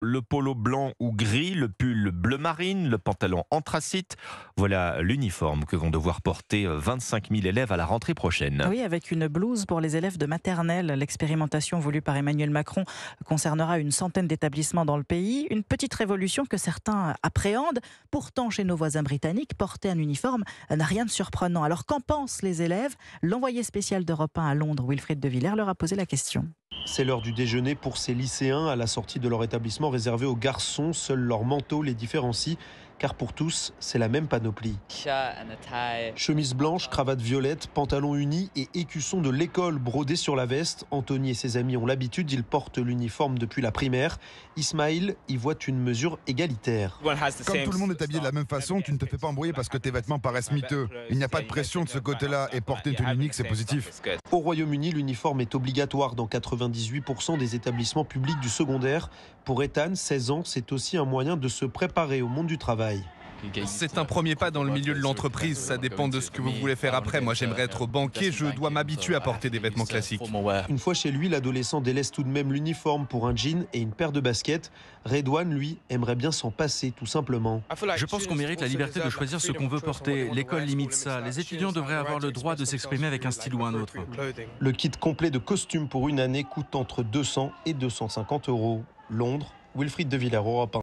Le polo blanc ou gris, le pull bleu marine, le pantalon anthracite. Voilà l'uniforme que vont devoir porter 25 000 élèves à la rentrée prochaine. Oui, avec une blouse pour les élèves de maternelle. L'expérimentation voulue par Emmanuel Macron concernera une centaine d'établissements dans le pays. Une petite révolution que certains appréhendent. Pourtant, chez nos voisins britanniques, porter un uniforme n'a rien de surprenant. Alors qu'en pensent les élèves? L'envoyé spécial d'Europe 1 à Londres, Wilfried de Villers, leur a posé la question. C'est l'heure du déjeuner pour ces lycéens. À la sortie de leur établissement réservé aux garçons, seul leur manteau les différencie, car pour tous, c'est la même panoplie. Chemise blanche, cravate violette, pantalon uni et écusson de l'école brodé sur la veste. Anthony et ses amis ont l'habitude, ils portent l'uniforme depuis la primaire. Ismaël y voit une mesure égalitaire. Comme tout le monde est habillé de la même façon, tu ne te fais pas embrouiller parce que tes vêtements paraissent miteux. Il n'y a pas de pression de ce côté-là et porter une tenue unique, c'est positif. Au Royaume-Uni, l'uniforme est obligatoire dans 98% des établissements publics du secondaire. Pour Ethan, 16 ans, c'est aussi un moyen de se préparer au monde du travail. C'est un premier pas dans le milieu de l'entreprise, ça dépend de ce que vous voulez faire après. Moi j'aimerais être banquier, je dois m'habituer à porter des vêtements classiques. Une fois chez lui, l'adolescent délaisse tout de même l'uniforme pour un jean et une paire de baskets. Redouane, lui, aimerait bien s'en passer, tout simplement. Je pense qu'on mérite la liberté de choisir ce qu'on veut porter. L'école limite ça. Les étudiants devraient avoir le droit de s'exprimer avec un style ou un autre. Le kit complet de costumes pour une année coûte entre 200 et 250 euros. Londres, Wilfried de Villers, Europe 1.